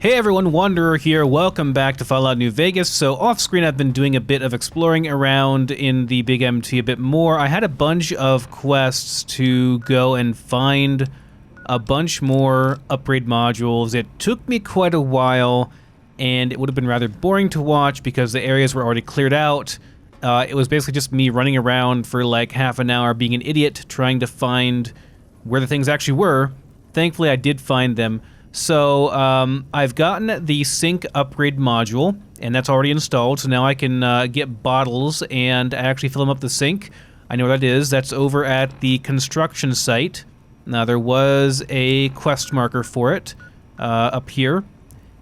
Hey everyone, Wanderer here. Welcome back to Fallout New Vegas. So off screen I've been doing a bit of exploring around in the Big MT a bit more. I had a bunch of quests to go and find a bunch more upgrade modules. It took me quite a while and it would have been rather boring to watch because the areas were already cleared out. It was basically just me running around for like half an hour being an idiot trying to find where the things actually were. Thankfully I did find them. So I've gotten the sink upgrade module, and that's already installed, so now I can get bottles and actually fill them up the sink. I know what that is. That's over at the construction site. Now, there was a quest marker for it up here,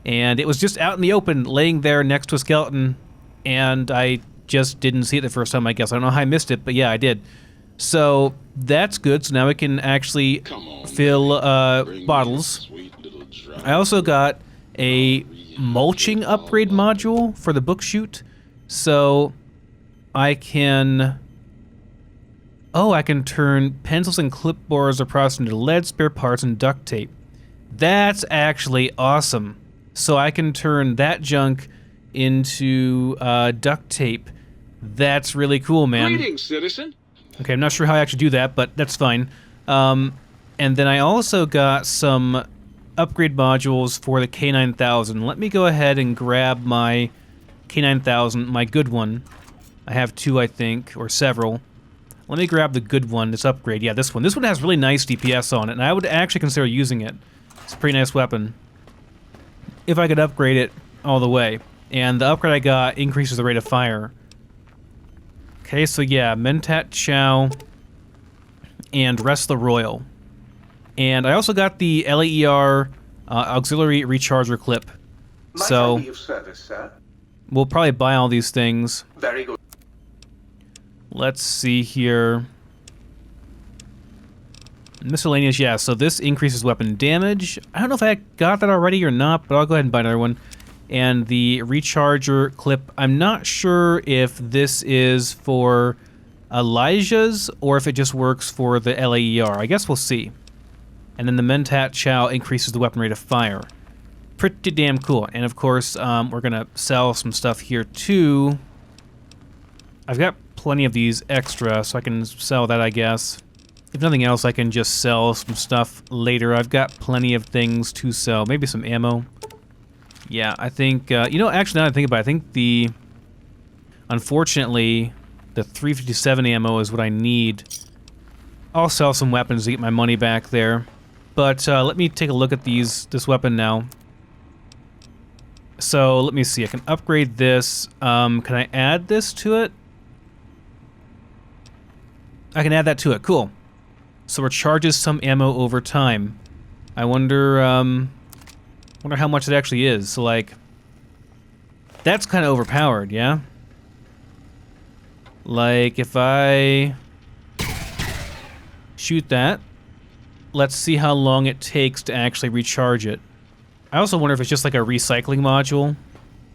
and it was just out in the open, laying there next to a skeleton, and I just didn't see it the first time, I guess. I don't know how I missed it, but yeah, I did. So that's good, so now we can actually fill bottles. I also got a mulching upgrade module for the book chute, so I can... Oh, I can turn pencils and clipboards across into lead, spare parts, and duct tape. That's actually awesome. So I can turn that junk into duct tape. That's really cool, man. Greetings, citizen. Okay, I'm not sure how I actually do that, but that's fine. And then I also got some upgrade modules for the K9000. Let me go ahead and grab my K9000, my good one. I have two, I think, or several. Let me grab the good one, this upgrade. Yeah, this one. This one has really nice DPS on it, and I would actually consider using it. It's a pretty nice weapon. If I could upgrade it all the way. And the upgrade I got increases the rate of fire. Okay, so yeah, Mentat Chow and Rest the Royal. And I also got the LAER auxiliary recharger clip. So Might I be of service, sir? We'll probably buy all these things. Very good. Let's see here. Miscellaneous, yeah, so this increases weapon damage. I don't know if I got that already or not, but I'll go ahead and buy another one. And the recharger clip, I'm not sure if this is for Elijah's or if it just works for the LAER. I guess we'll see. And then the Mentat Chow increases the weapon rate of fire. Pretty damn cool. And of course, we're gonna sell some stuff here too. I've got plenty of these extra, so I can sell that, I guess. If nothing else, I can just sell some stuff later. I've got plenty of things to sell. Maybe some ammo. Yeah, I think, you know, actually, now that I think about it, I think the... Unfortunately, the 357 ammo is what I need. I'll sell some weapons to get my money back there. But let me take a look at this weapon now. So let me see. I can upgrade this. Can I add this to it? I can add that to it. Cool. So it charges some ammo over time. I wonder how much it actually is. So like, that's kind of overpowered, yeah? Like if I shoot that. Let's see how long it takes to actually recharge it. I also wonder if it's just like a recycling module.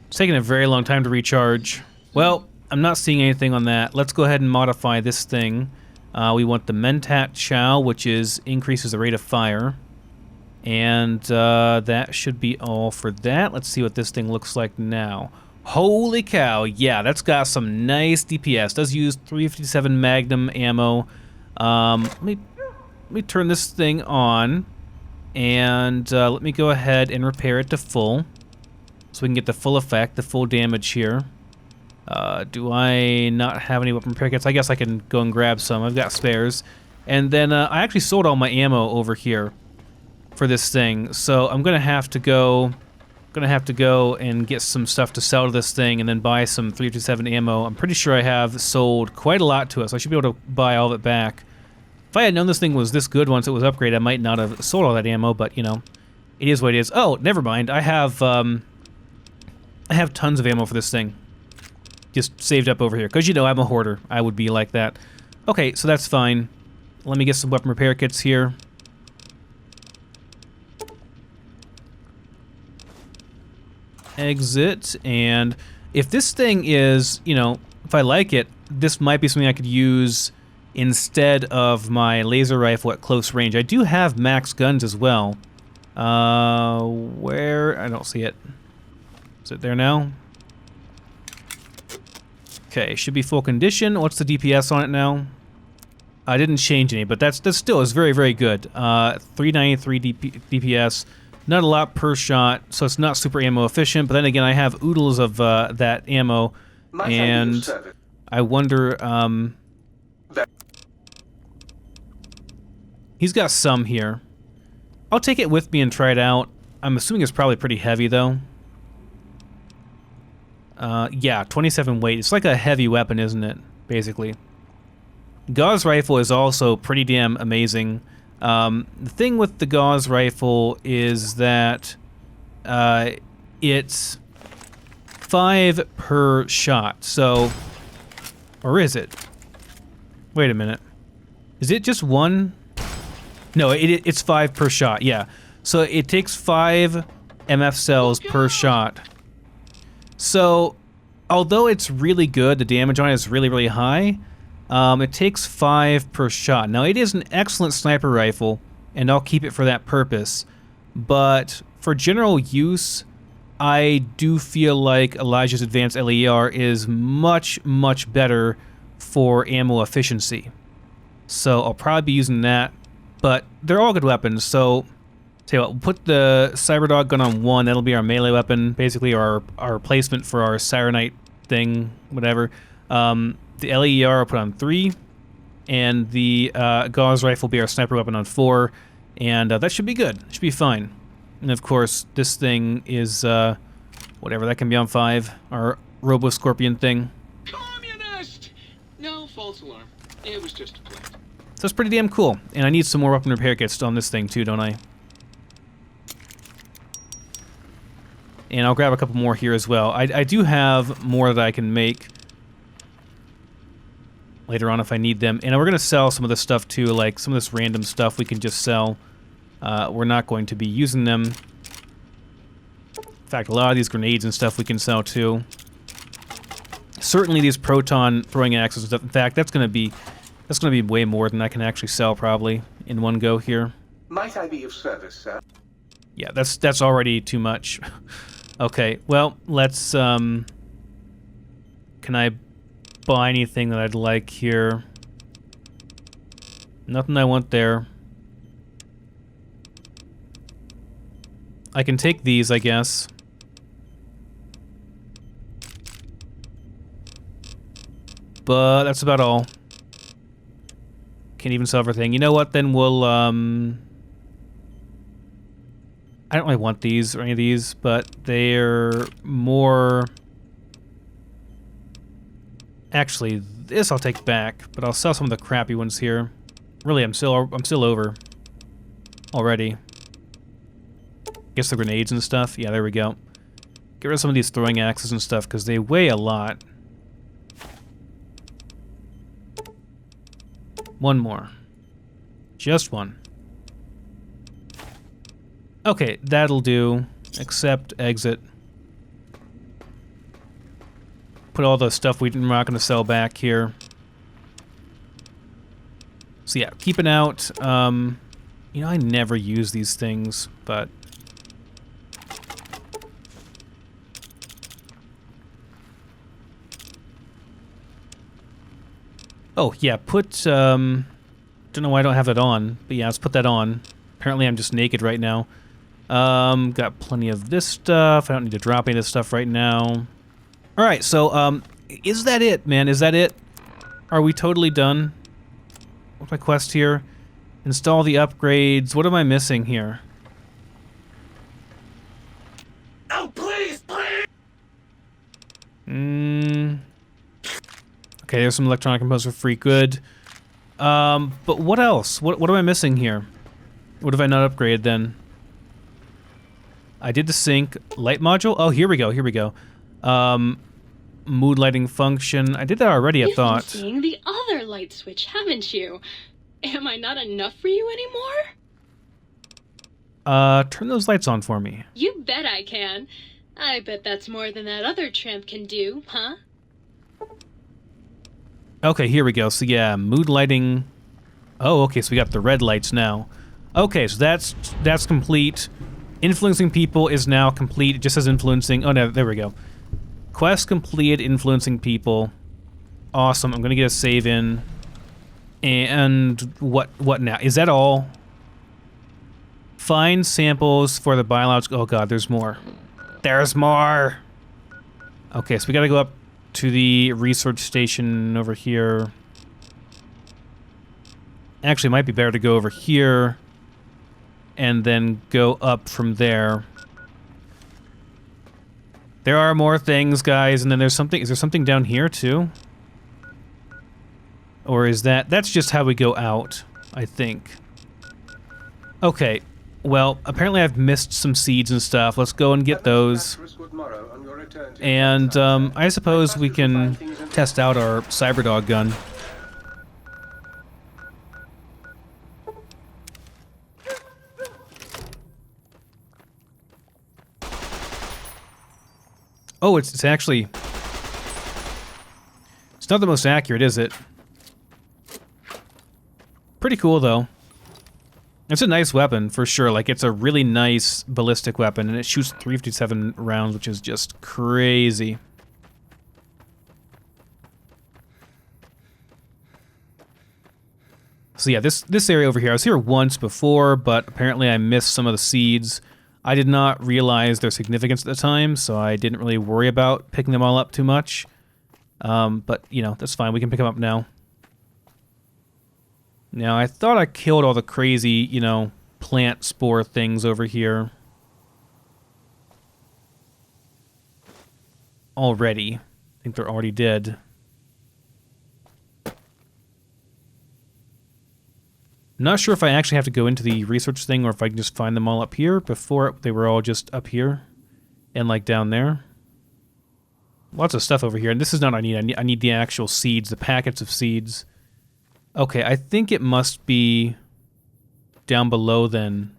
It's taking a very long time to recharge. Well, I'm not seeing anything on that. Let's go ahead and modify this thing. We want the Mentat Chow, which increases the rate of fire. And that should be all for that. Let's see what this thing looks like now. Holy cow, yeah, that's got some nice DPS. Does use 357 Magnum ammo. Let me turn this thing on, and let me go ahead and repair it to full, so we can get the full effect, the full damage here. Do I not have any weapon repair kits? I guess I can go and grab some. I've got spares. And then I actually sold all my ammo over here for this thing, so I'm gonna have to go and get some stuff to sell to this thing, and then buy some 357 ammo. I'm pretty sure I have sold quite a lot to it, so I should be able to buy all of it back. If I had known this thing was this good once it was upgraded, I might not have sold all that ammo, but, you know, it is what it is. Oh, never mind. I have tons of ammo for this thing. Just saved up over here. Because, you know, I'm a hoarder. I would be like that. Okay, so that's fine. Let me get some weapon repair kits here. Exit. And if this thing is, you know, if I like it, this might be something I could use instead of my laser rifle at close range. I do have max guns as well. Where I don't see it. Is it there now? Okay, should be full condition. What's the DPS on it now? I didn't change any, but that still is very, very good. 393 DPS. Not a lot per shot, so it's not super ammo efficient. But then again, I have oodles of that ammo, and I wonder. He's got some here. I'll take it with me and try it out. I'm assuming it's probably pretty heavy though. Yeah, 27 weight. It's like a heavy weapon, isn't it? Basically. Gauss rifle is also pretty damn amazing. The thing with the Gauss rifle is that it's 5 per shot. So, or is it? Wait a minute. Is it just 1? No, it's 5 per shot. Yeah. So it takes 5 MF cells per shot. So, although it's really good, the damage on it is really, really high. It takes 5 per shot. Now, it is an excellent sniper rifle, and I'll keep it for that purpose. But for general use, I do feel like Elijah's Advanced LER is much, much better for ammo efficiency. So I'll probably be using that. But they're all good weapons, so tell you what, we'll put the Cyberdog gun on 1. That'll be our melee weapon, basically our replacement for our Sirenite thing, whatever. The LER I'll put on 3, and the Gauss rifle will be our sniper weapon on 4, and that should be good. Should be fine. And of course, this thing is whatever that can be on 5. Our Robo Scorpion thing. Communist! No, false alarm. It was just a plant. So it's pretty damn cool. And I need some more weapon repair kits on this thing too, don't I? And I'll grab a couple more here as well. I do have more that I can make later on if I need them. And we're going to sell some of this stuff too, like some of this random stuff we can just sell. We're not going to be using them. In fact, a lot of these grenades and stuff we can sell too. Certainly these proton throwing axes and stuff. In fact, that's going to be way more than I can actually sell probably in one go here. Might I be of service, sir? Yeah, that's already too much. Okay, well, let's can I buy anything that I'd like here? Nothing I want there. I can take these, I guess. But that's about all. Can't even sell everything. You know what, then we'll, I don't really want these or any of these, but they're more... Actually, this I'll take back, but I'll sell some of the crappy ones here. Really, I'm still over already. Guess the grenades and stuff. Yeah, there we go. Get rid of some of these throwing axes and stuff, because they weigh a lot. One more. Just one. Okay, that'll do. Accept, exit. Put all the stuff we're not going to sell back here. So yeah, keep it out. You know, I never use these things, but... Oh, yeah, put, don't know why I don't have it on, but yeah, let's put that on. Apparently I'm just naked right now. Got plenty of this stuff. I don't need to drop any of this stuff right now. Alright, so, is that it, man? Is that it? Are we totally done? What's my quest here? Install the upgrades. What am I missing here? Oh, please, please! Okay, there's some electronic components for free. Good. But what else? What am I missing here? What have I not upgraded then? I did the sync. Light module? Oh, here we go, here we go. Mood lighting function. I did that already, I thought. You've been seeing the other light switch, haven't you? Am I not enough for you anymore? Turn those lights on for me. You bet I can. I bet that's more than that other tramp can do, huh? Okay, here we go. So yeah, mood lighting. Oh, okay, so we got the red lights now. Okay, so that's complete. Influencing people is now complete. It just says influencing. Oh, no, there we go. Quest completed, influencing people. Awesome. I'm going to get a save in. And what now? Is that all? Find samples for the biological... Oh, God, there's more. There's more! Okay, so we got to go up to the research station over here. Actually, it might be better to go over here and then go up from there. There are more things, guys, and then there's something... Is there something down here, too? Or is that... That's just how we go out, I think. Okay, well, apparently I've missed some seeds and stuff. Let's go and get those. And, I suppose we can test out our Cyberdog gun. Oh, it's actually... It's not the most accurate, is it? Pretty cool, though. It's a nice weapon, for sure. Like, it's a really nice ballistic weapon, and it shoots 357 rounds, which is just crazy. So yeah, this area over here, I was here once before, but apparently I missed some of the seeds. I did not realize their significance at the time, so I didn't really worry about picking them all up too much. But, you know, that's fine. We can pick them up now. Now, I thought I killed all the crazy, you know, plant spore things over here already. I think they're already dead. Not sure if I actually have to go into the research thing or if I can just find them all up here. Before, they were all just up here and, like, down there. Lots of stuff over here, and this is not what I need. I need the actual seeds, the packets of seeds. Okay, I think it must be down below then.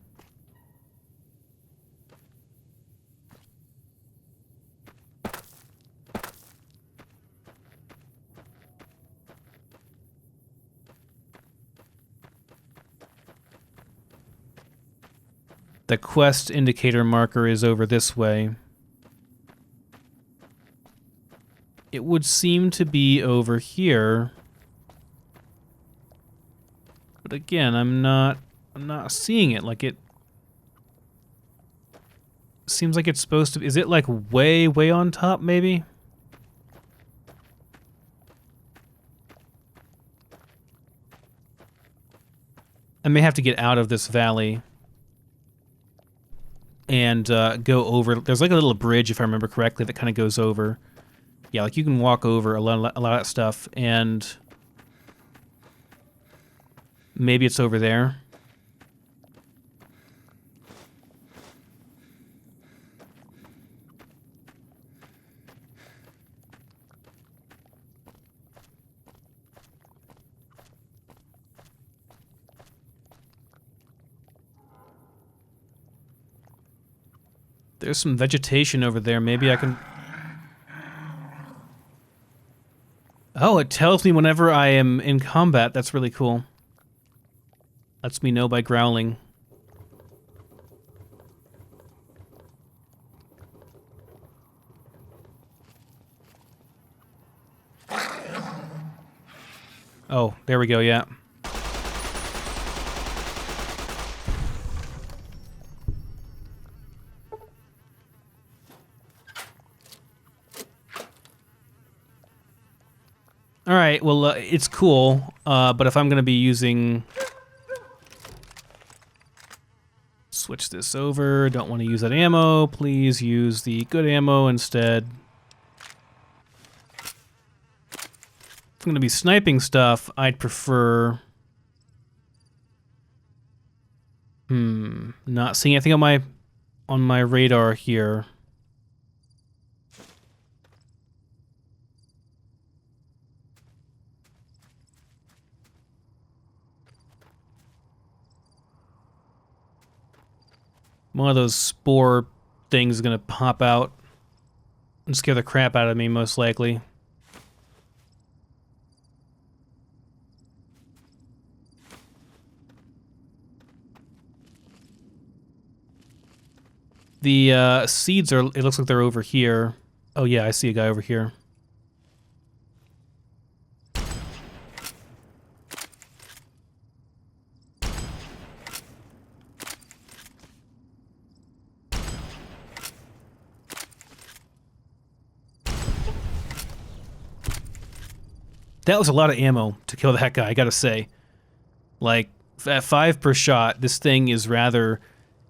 The quest indicator marker is over this way. It would seem to be over here. But again, I'm not seeing it. Like, it seems like it's supposed to be. Is it like way on top maybe? I may have to get out of this valley and go over. There's like a little bridge, if I remember correctly, that kind of goes over. Yeah, like you can walk over a lot of that stuff, and maybe it's over there. There's some vegetation over there. Maybe I can... Oh, it tells me whenever I am in combat. That's really cool. Lets me know by growling. Oh, there we go, yeah. Alright, well, it's cool, but if I'm going to be using... Switch this over, don't want to use that ammo, please use the good ammo instead. If I'm going to be sniping stuff, I'd prefer... Not seeing anything on my radar here. One of those spore things is gonna pop out and scare the crap out of me, most likely. The seeds are, it looks like they're over here. Oh yeah, I see a guy over here. That was a lot of ammo to kill that guy, I gotta say. Like, at 5 per shot, this thing is rather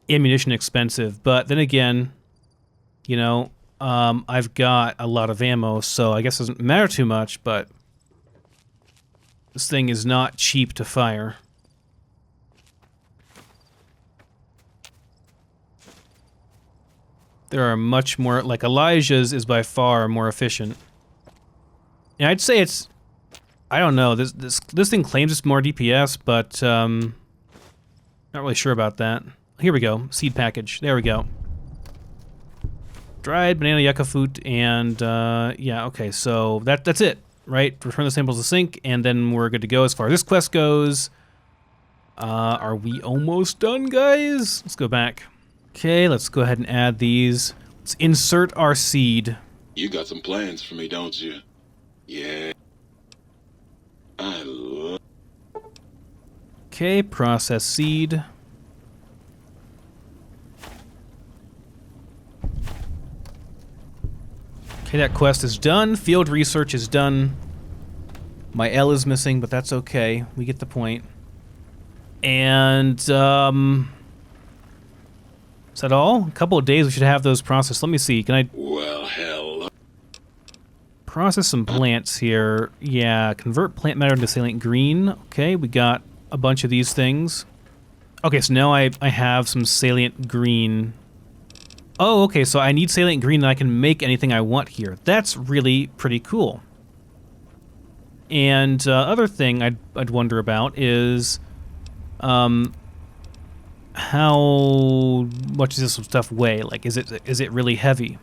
ammunition expensive. But then again, you know, I've got a lot of ammo, so I guess it doesn't matter too much, but this thing is not cheap to fire. There are much more, like Elijah's is by far more efficient. And I'd say it's, I don't know, this thing claims it's more DPS, but not really sure about that. Here we go, seed package, there we go. Dried banana yucca fruit, and yeah, okay, so that's it, right? Return the samples to sink, and then we're good to go as far as this quest goes. Are we almost done, guys? Let's go back. Okay, let's go ahead and add these. Let's insert our seed. You got some plans for me, don't you? Yeah. I love... Okay, process seed. Okay, that quest is done. Field research is done. My L is missing, but that's okay. We get the point. And, is that all? A couple of days we should have those processed. Let me see, can I... Well, hell... Process some plants here. Yeah, convert plant matter into salient green. Okay, we got a bunch of these things. Okay, so now I have some salient green. Oh, okay, so I need salient green and I can make anything I want here. That's really pretty cool. And other thing I'd wonder about is how much does this stuff weigh? Like, is it really heavy?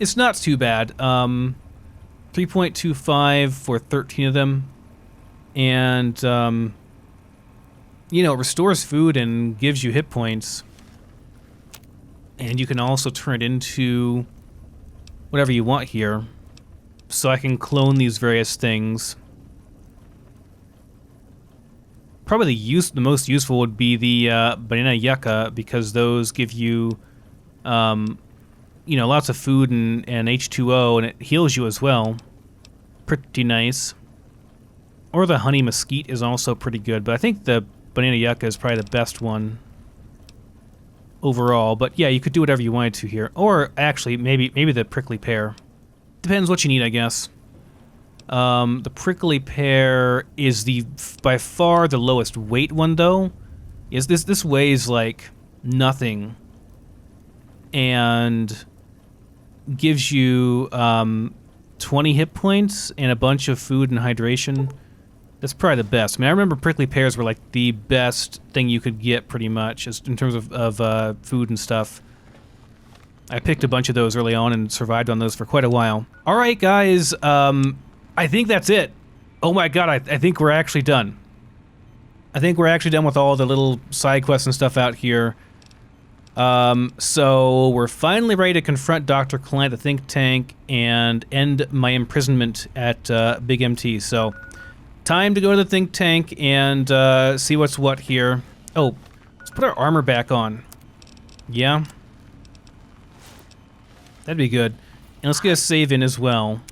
It's not too bad. 3.25 for 13 of them. And, you know, it restores food and gives you hit points. And you can also turn it into whatever you want here. So I can clone these various things. Probably the most useful would be the banana yucca, because those give you, you know, lots of food and H2O, and it heals you as well. Pretty nice. Or the honey mesquite is also pretty good, but I think the banana yucca is probably the best one overall. But yeah, you could do whatever you wanted to here. Or actually, maybe the prickly pear. Depends what you need, I guess. The prickly pear is by far the lowest weight one, though. This weighs like nothing, and gives you 20 hit points and a bunch of food and hydration. That's probably the best. I mean, I remember prickly pears were like the best thing you could get, pretty much, just in terms of food and stuff. I picked a bunch of those early on and survived on those for quite a while. All right, guys, I think that's it. Oh my god, I think we're actually done. I think we're actually done with all the little side quests and stuff out here. So we're finally ready to confront Dr. Klein at the think tank and end my imprisonment at Big MT. So, time to go to the think tank and see what's what here. Oh, let's put our armor back on. Yeah. That'd be good. And let's get a save in as well.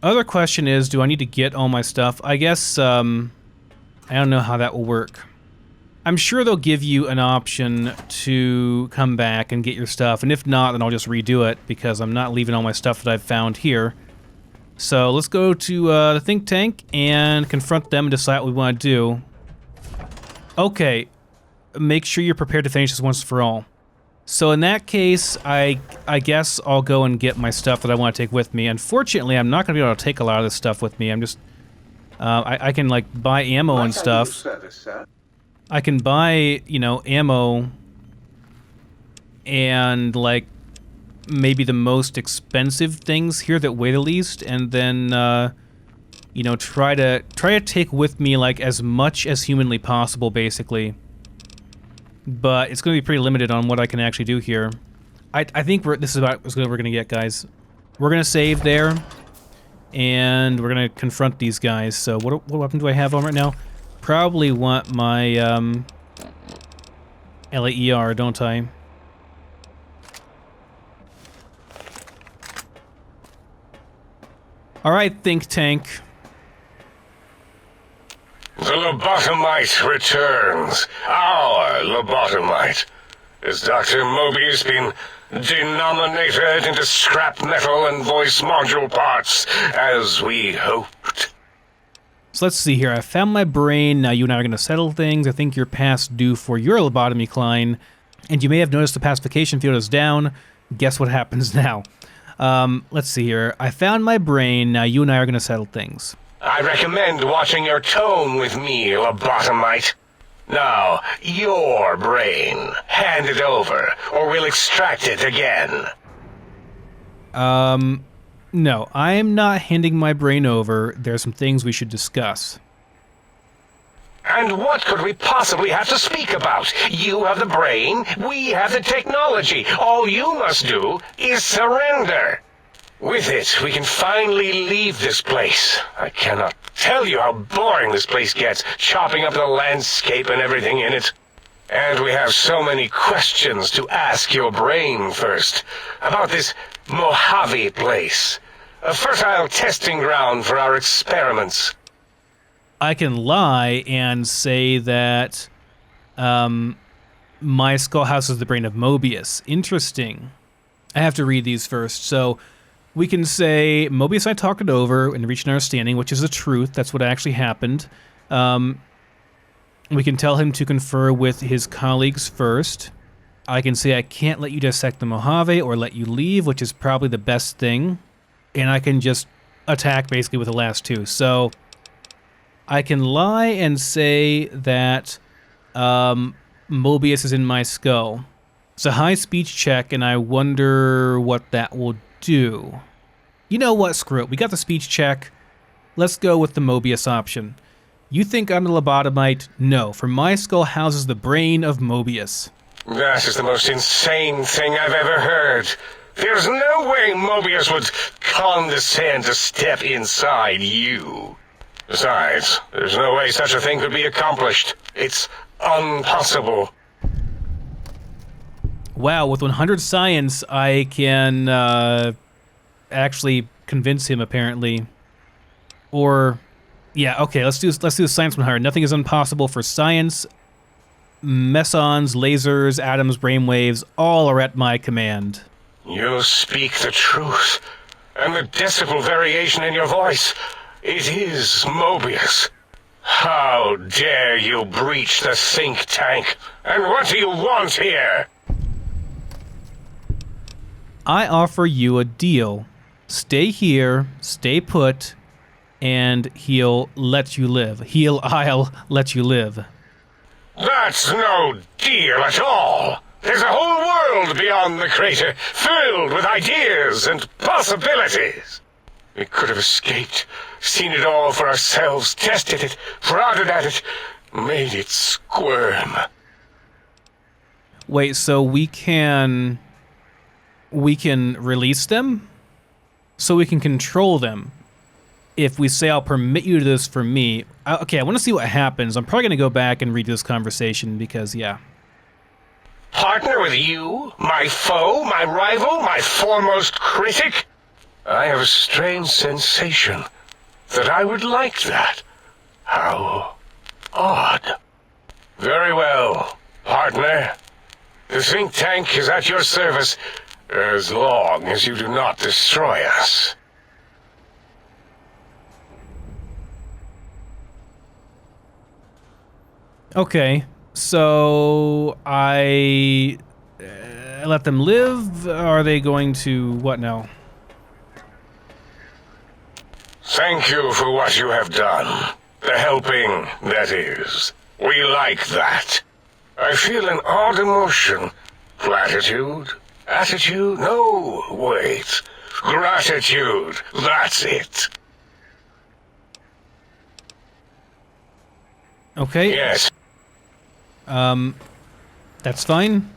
Other question is, do I need to get all my stuff? I guess, I don't know how that will work. I'm sure they'll give you an option to come back and get your stuff, and if not, then I'll just redo it, because I'm not leaving all my stuff that I've found here. So let's go to the think tank and confront them and decide what we want to do. Okay, make sure you're prepared to finish this once for all. So in that case, I guess I'll go and get my stuff that I want to take with me. Unfortunately, I'm not going to be able to take a lot of this stuff with me. I'm just... I can, like, buy ammo and stuff. Service, sir. I can buy, you know, ammo and, like, maybe the most expensive things here that weigh the least, and then, you know, try to take with me, like, as much as humanly possible, basically. but it's going to be pretty limited on what I can actually do here. I think this is about as good as we're going to get, guys. We're going to save there, and we're going to confront these guys. So what weapon do I have on right now? Probably want my LAER, don't I? Alright, think tank. The lobotomite returns. Our lobotomite. Has Dr. Mobius been denominated into scrap metal and voice module parts, as we hoped? So let's see here. I found my brain. Now you and I are going to settle things. I think you're past due for your lobotomy, Klein. And you may have noticed the pacification field is down. Guess what happens now? Let's see here. I found my brain. Now you and I are going to settle things. I recommend watching your tone with me, lobotomite. Now, your brain. Hand it over, or we'll extract it again. No, I'm not handing my brain over. There's some things we should discuss. And what could we possibly have to speak about? You have the brain, we have the technology. All you must do is surrender. With it, we can finally leave this place. I cannot tell you how boring this place gets, chopping up the landscape and everything in it. And we have so many questions to ask your brain first. About this Mojave place. A fertile testing ground for our experiments. I can lie and say that my skull houses the brain of Mobius. Interesting. I have to read these first. So we can say Mobius and I talked it over and reached an understanding, which is the truth. That's what actually happened. We can tell him to confer with his colleagues first. I can say I can't let you dissect the Mojave or let you leave, which is probably the best thing. And I can just attack basically with the last two. So I can lie and say that Mobius is in my skull. It's a high speech check, and I wonder what that will do. You know what? Screw it. We got the speech check. Let's go with the Mobius option. You think I'm the lobotomite? No, for my skull houses the brain of Mobius. That is the most insane thing I've ever heard. There's no way Mobius would condescend to step inside you. Besides, there's no way such a thing could be accomplished. It's impossible. Wow, with 100 science, I can actually convince him, apparently. Or, yeah, okay, let's do the science one higher. Nothing is impossible for science. Mesons, lasers, atoms, brainwaves, all are at my command. You speak the truth. And the decibel variation in your voice, it is Mobius. How dare you breach the think tank? And what do you want here? I offer you a deal. Stay here, stay put, and I'll let you live. I'll let you live. That's no deal at all. There's a whole world beyond the crater, filled with ideas and possibilities. We could have escaped, seen it all for ourselves, tested it, prodded at it, made it squirm. Wait, so we can release them? So we can control them. If we say, I'll permit you to do this for me. Okay, I want to see what happens. I'm probably going to go back and read this conversation because, yeah. Partner with you? My foe? My rival? My foremost critic? I have a strange sensation that I would like that. How odd. Very well, partner. The think tank is at your service as long as you do not destroy us. Okay, so I let them live? Are they going to what now? Thank you for what you have done. The helping, that is. We like that. I feel an odd emotion. Platitude? Attitude? No, wait. Gratitude. That's it. Okay. Yes. That's fine.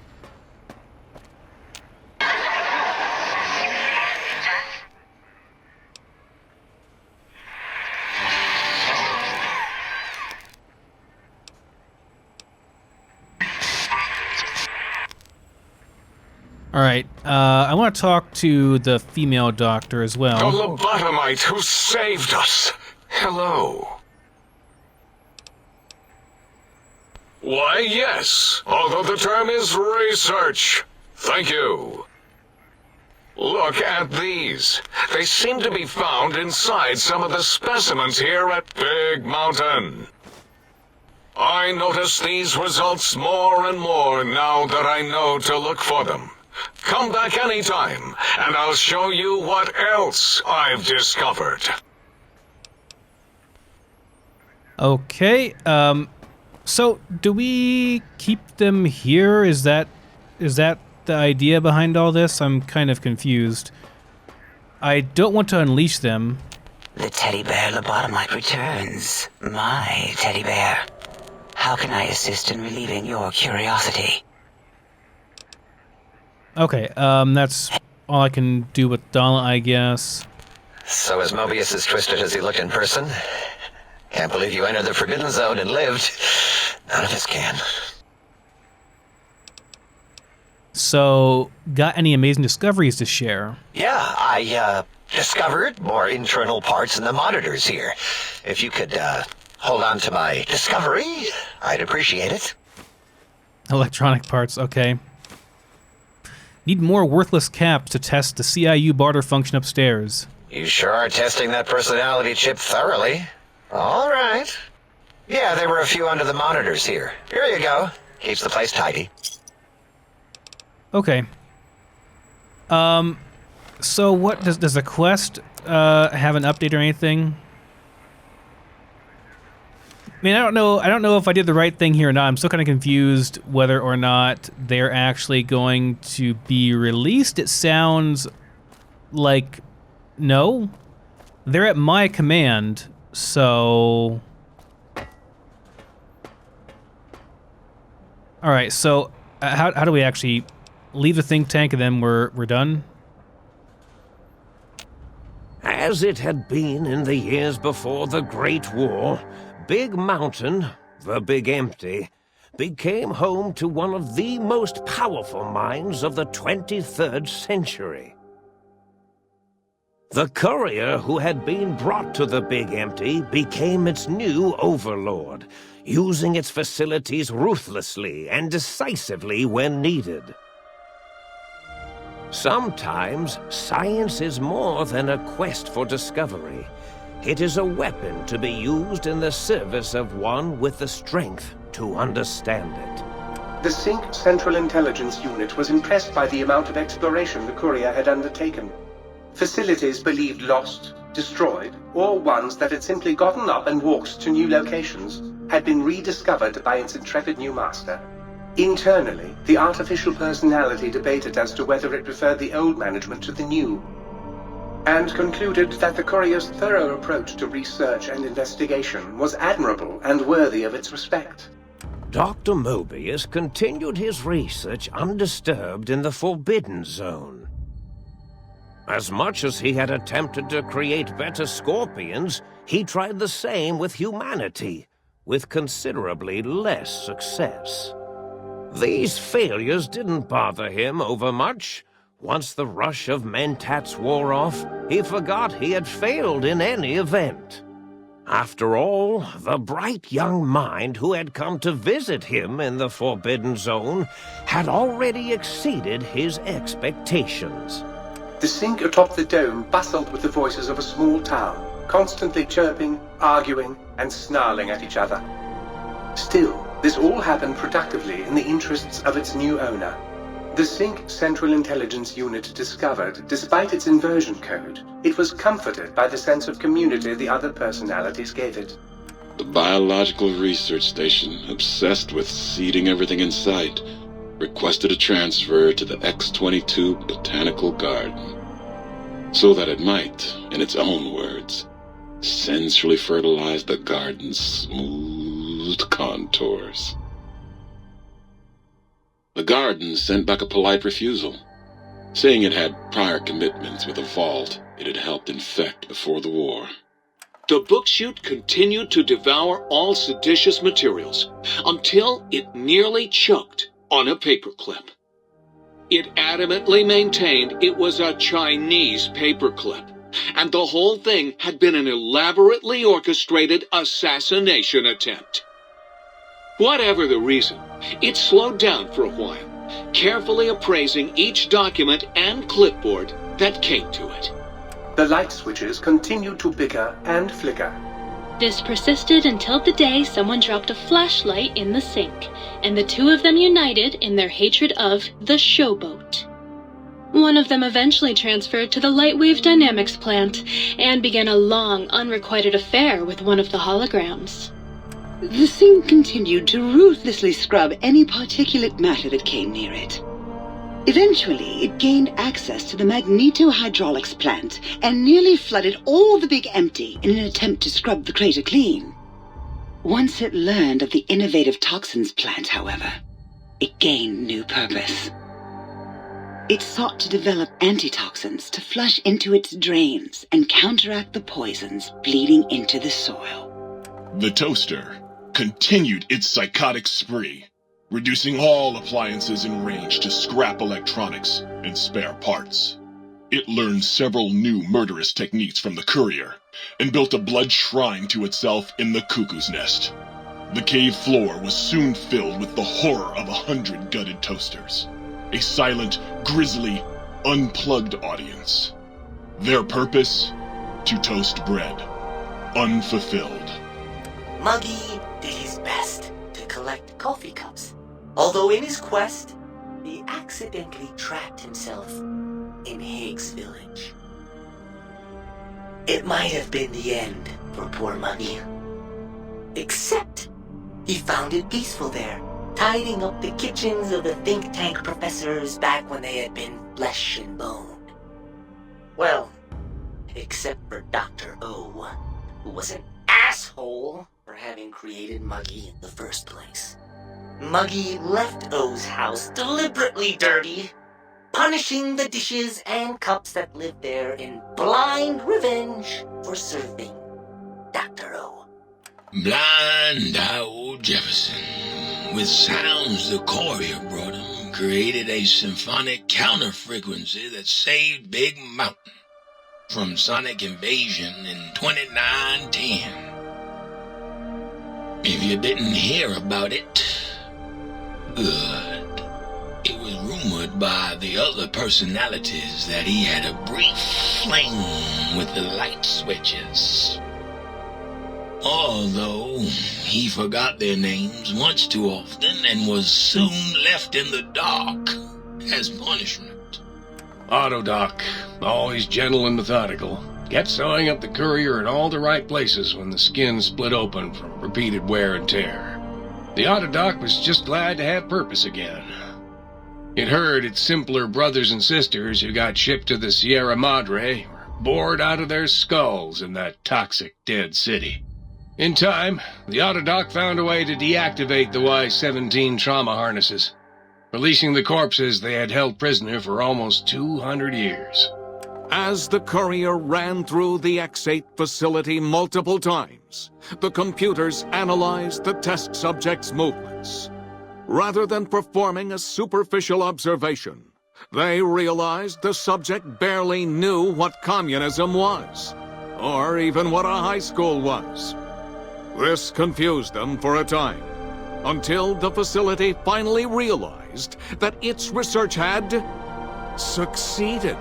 All right, I want to talk to the female doctor as The well. lobotomite who saved us. Hello. Why, yes, although the term is research. Thank you. Look at these. They seem to be found inside some of the specimens here at Big Mountain. I notice these results more and more now that I know to look for them. Come back anytime, and I'll show you what else I've discovered. Okay, so do we keep them here? Is that the idea behind all this? I'm kind of confused. I don't want to unleash them. The teddy bear lobotomite returns. My teddy bear. How can I assist in relieving your curiosity? Okay, that's all I can do with Dala, I guess. So is Mobius as twisted as he looked in person? Can't believe you entered the Forbidden Zone and lived. None of us can. So, got any amazing discoveries to share? Yeah, I discovered more internal parts in the monitors here. If you could hold on to my discovery, I'd appreciate it. Electronic parts, okay. Need more worthless caps to test the CIU barter function upstairs. You sure are testing that personality chip thoroughly. All right. Yeah, there were a few under the monitors here. Here you go. Keeps the place tidy. Okay. So what does the quest have an update or anything? I mean, I don't know if I did the right thing here or not. I'm still kind of confused whether or not they're actually going to be released. It sounds like no. They're at my command, so all right, so how do we actually leave the think tank and then we're done? As it had been in the years before the Great War, Big Mountain, the Big Empty, became home to one of the most powerful minds of the 23rd century. The courier who had been brought to the Big Empty became its new overlord, using its facilities ruthlessly and decisively when needed. Sometimes, science is more than a quest for discovery. It is a weapon to be used in the service of one with the strength to understand it. The Sync Central Intelligence Unit was impressed by the amount of exploration the courier had undertaken. Facilities believed lost, destroyed, or ones that had simply gotten up and walked to new locations had been rediscovered by its intrepid new master. Internally, the artificial personality debated as to whether it preferred the old management to the new, and concluded that the courier's thorough approach to research and investigation was admirable and worthy of its respect. Dr. Mobius continued his research undisturbed in the Forbidden Zone. As much as he had attempted to create better scorpions, he tried the same with humanity, with considerably less success. These failures didn't bother him overmuch. Once the rush of mentats wore off, he forgot he had failed in any event. After all, the bright young mind who had come to visit him in the Forbidden Zone had already exceeded his expectations. The Sync atop the dome bustled with the voices of a small town, constantly chirping, arguing, and snarling at each other. Still, this all happened productively in the interests of its new owner. The Sync Central Intelligence Unit discovered, despite its inversion code, it was comforted by the sense of community the other personalities gave it. The biological research station, obsessed with seeding everything in sight, requested a transfer to the X-22 Botanical Garden, so that it might, in its own words, sensually fertilize the garden's smooth contours. The garden sent back a polite refusal, saying it had prior commitments with a vault it had helped infect before the war. The book chute continued to devour all seditious materials until it nearly choked on a paperclip. It adamantly maintained it was a Chinese paperclip, and the whole thing had been an elaborately orchestrated assassination attempt. Whatever the reason, it slowed down for a while, carefully appraising each document and clipboard that came to it. The light switches continued to bicker and flicker. This persisted until the day someone dropped a flashlight in the sink, and the two of them united in their hatred of the showboat. One of them eventually transferred to the Lightwave Dynamics plant and began a long, unrequited affair with one of the holograms. The sink continued to ruthlessly scrub any particulate matter that came near it. Eventually, it gained access to the magneto-hydraulics plant and nearly flooded all the Big Empty in an attempt to scrub the crater clean. Once it learned of the innovative toxins plant, however, it gained new purpose. It sought to develop antitoxins to flush into its drains and counteract the poisons bleeding into the soil. The toaster continued its psychotic spree, reducing all appliances in range to scrap electronics and spare parts. It learned several new murderous techniques from the courier and built a blood shrine to itself in the cuckoo's nest. The cave floor was soon filled with the horror of 100 gutted toasters, a silent, grisly, unplugged audience. Their purpose? To toast bread, unfulfilled. Muggy did his best to collect coffee cups, although in his quest, he accidentally trapped himself in Higgs Village. It might have been the end for poor Muggy. Except, he found it peaceful there, tidying up the kitchens of the think tank professors back when they had been flesh and bone. Well, except for Dr. O, who was an asshole for having created Muggy in the first place. Muggy left O's house deliberately dirty, punishing the dishes and cups that lived there in blind revenge for serving Dr. O. Blind old Jefferson, with sounds the courier brought him, created a symphonic counter-frequency that saved Big Mountain from sonic invasion in 2910. If you didn't hear about it, good. It was rumored by the other personalities that he had a brief fling with the light switches. Although he forgot their names much too often and was soon left in the dark as punishment. Autodoc, always gentle and methodical, kept sewing up the courier in all the right places when the skin split open from repeated wear and tear. The Autodoc was just glad to have purpose again. It heard its simpler brothers and sisters who got shipped to the Sierra Madre were bored out of their skulls in that toxic dead city. In time, the Autodoc found a way to deactivate the Y-17 trauma harnesses, releasing the corpses they had held prisoner for almost 200 years. As the courier ran through the X-8 facility multiple times, the computers analyzed the test subject's movements. Rather than performing a superficial observation, they realized the subject barely knew what communism was, or even what a high school was. This confused them for a time, until the facility finally realized that its research had succeeded.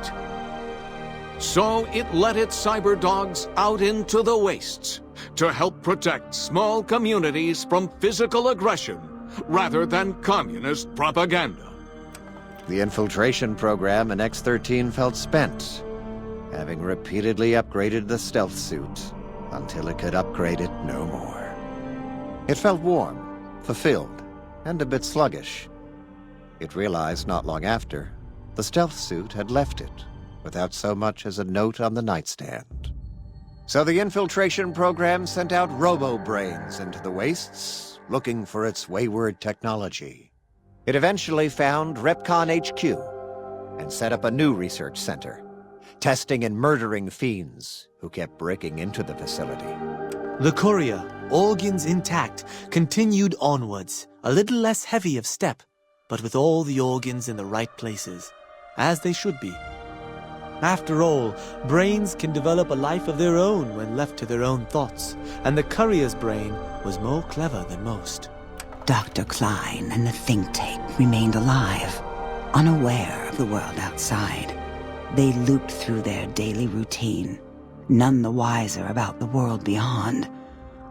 So it let its cyber dogs out into the wastes to help protect small communities from physical aggression rather than communist propaganda. The infiltration program in X-13 felt spent, having repeatedly upgraded the stealth suit until it could upgrade it no more. It felt warm, fulfilled, and a bit sluggish. It realized not long after the stealth suit had left it without so much as a note on the nightstand. So the infiltration program sent out robo-brains into the wastes, looking for its wayward technology. It eventually found Repcon HQ and set up a new research center, testing and murdering fiends who kept breaking into the facility. The courier, organs intact, continued onwards, a little less heavy of step, but with all the organs in the right places, as they should be. After all, brains can develop a life of their own when left to their own thoughts, and the courier's brain was more clever than most. Dr. Klein and the think tank remained alive, unaware of the world outside. They looped through their daily routine, none the wiser about the world beyond,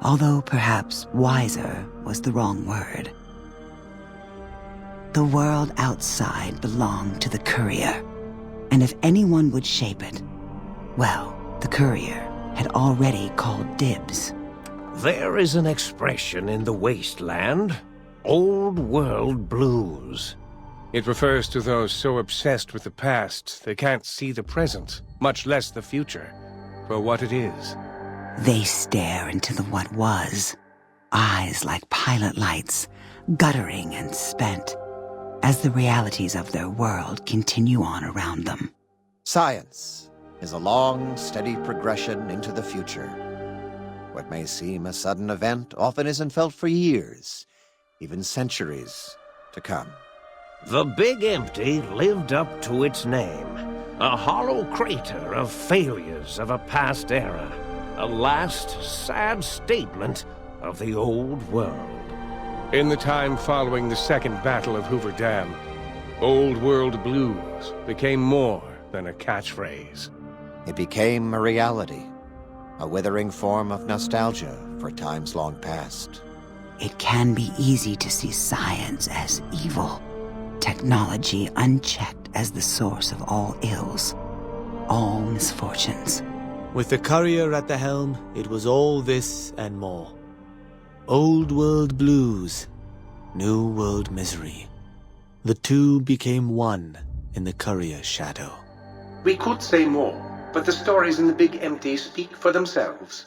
although perhaps wiser was the wrong word. The world outside belonged to the courier, and if anyone would shape it, well, the courier had already called dibs. There is an expression in the wasteland, old world blues. It refers to those so obsessed with the past they can't see the present, much less the future, for what it is. They stare into the what was, eyes like pilot lights, guttering and spent, as the realities of their world continue on around them. Science is a long, steady progression into the future. What may seem a sudden event often isn't felt for years, even centuries to come. The Big Empty lived up to its name, a hollow crater of failures of a past era, a last sad statement of the old world. In the time following the Second Battle of Hoover Dam, Old World Blues became more than a catchphrase. It became a reality, a withering form of nostalgia for times long past. It can be easy to see science as evil, technology unchecked as the source of all ills, all misfortunes. With the courier at the helm, it was all this and more. Old world blues, new world misery. The two became one in the courier's shadow. We could say more, but the stories in the Big Empty speak for themselves.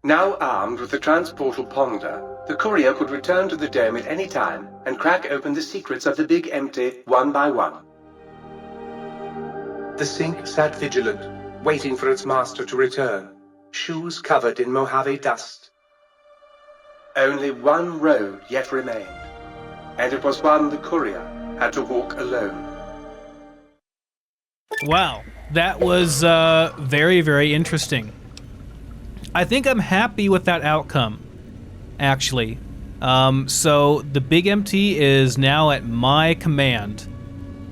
Now armed with the transportal ponder, the courier could return to the dome at any time and crack open the secrets of the Big Empty one by one. The sink sat vigilant, waiting for its master to return, shoes covered in Mojave dust. Only one road yet remained, and it was one the courier had to walk alone. Wow, that was very, very interesting. I think I'm happy with that outcome, actually. So the Big Empty is now at my command.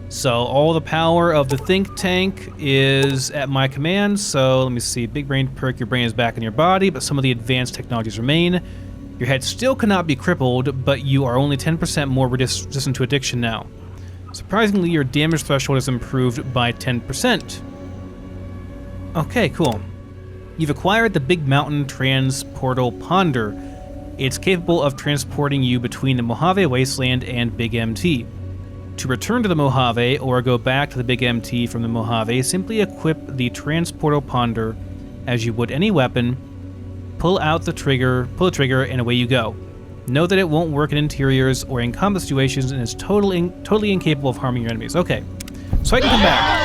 So all the power of the think tank is at my command. So let me see, big brain perk, your brain is back in your body, but some of the advanced technologies remain. Your head still cannot be crippled, but you are only 10% more resistant to addiction now. Surprisingly, your damage threshold is improved by 10%. Okay, cool. You've acquired the Big Mountain Transportal Ponder. It's capable of transporting you between the Mojave Wasteland and Big MT. To return to the Mojave or go back to the Big MT from the Mojave, simply equip the Transportal Ponder as you would any weapon, pull the trigger, and away you go. Know that it won't work in interiors or in combat situations and is totally incapable of harming your enemies. Okay, so I can come back.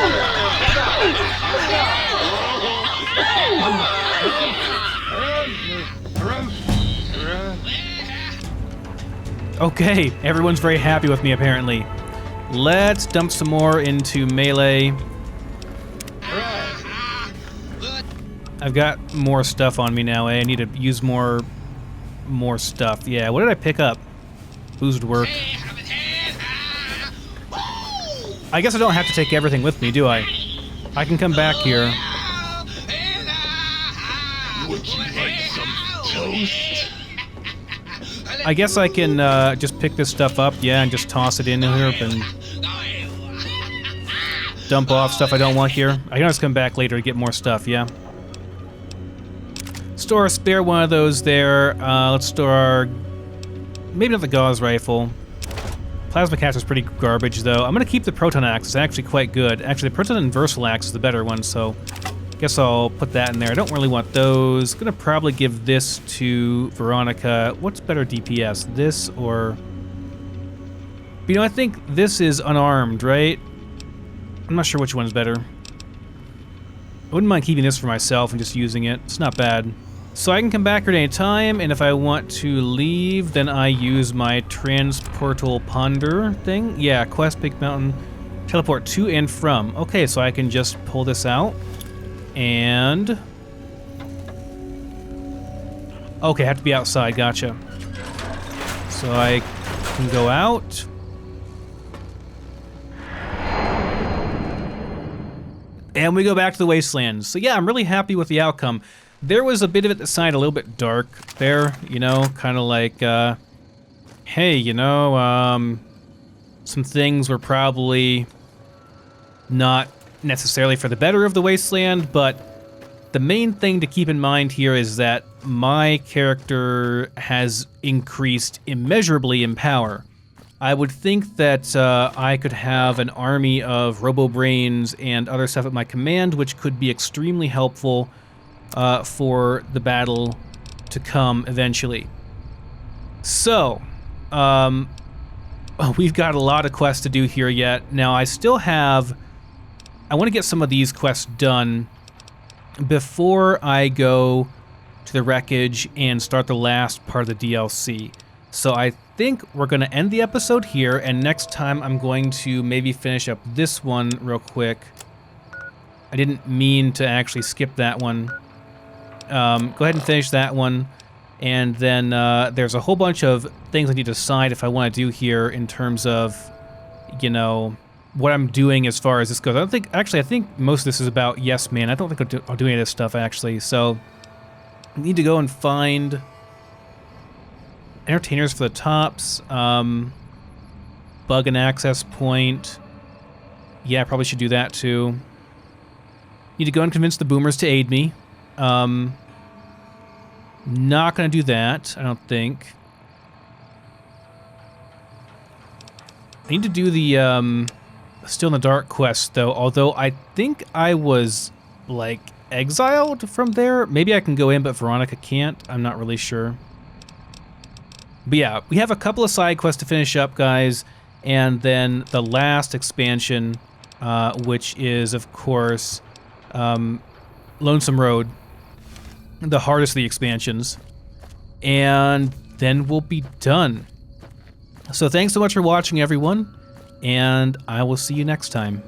Okay, everyone's very happy with me apparently. Let's dump some more into melee. I've got more stuff on me now, eh? I need to use more stuff. Yeah, what did I pick up? Boosted work. I guess I don't have to take everything with me, do I? I can come back here. Would you like some toast? I guess I can just pick this stuff up, yeah, and just toss it in here and dump off stuff I don't want here. I can always come back later to get more stuff, yeah? Store a spare one of those there. Let's store our... maybe not the gauze rifle. Plasma caster is pretty garbage, though. I'm going to keep the proton axe. It's actually quite good. Actually, the proton inversal axe is the better one, so... guess I'll put that in there. I don't really want those. Gonna probably give this to Veronica. What's better DPS? This or... But, you know, I think this is unarmed, right? I'm not sure which one's better. I wouldn't mind keeping this for myself and just using it. It's not bad. So I can come back here at any time, and if I want to leave, then I use my transportal ponder thing. Yeah, quest Big Mountain. Teleport to and from. Okay, so I can just pull this out. And... okay, I have to be outside. Gotcha. So I can go out. And we go back to the Wasteland. So yeah, I'm really happy with the outcome. There was a bit of it that sounded a little bit dark there, you know, kind of like, hey, you know, some things were probably not necessarily for the better of the Wasteland, but the main thing to keep in mind here is that my character has increased immeasurably in power. I would think that I could have an army of robo-brains and other stuff at my command, which could be extremely helpful for the battle to come eventually. So, we've got a lot of quests to do here yet. Now, I want to get some of these quests done before I go to the wreckage and start the last part of the DLC. So I think we're going to end the episode here, and next time I'm going to maybe finish up this one real quick. I didn't mean to actually skip that one. Go ahead and finish that one, and then there's a whole bunch of things I need to decide if I want to do here in terms of, you know, what I'm doing as far as this goes. I think most of this is about Yes Man. I don't think I'll do any of this stuff, actually, so I need to go and find entertainers for the tops, bug and access point. Yeah, I probably should do that too. Need to go and convince the boomers to aid me. Not gonna do that, I don't think. I need to do the Still in the Dark quest though, although I think I was like exiled from there. Maybe I can go in, but Veronica can't. I'm not really sure. But yeah, we have a couple of side quests to finish up, guys, and then the last expansion, which is, of course, Lonesome Road, the hardest of the expansions, and then we'll be done. So thanks so much for watching, everyone, and I will see you next time.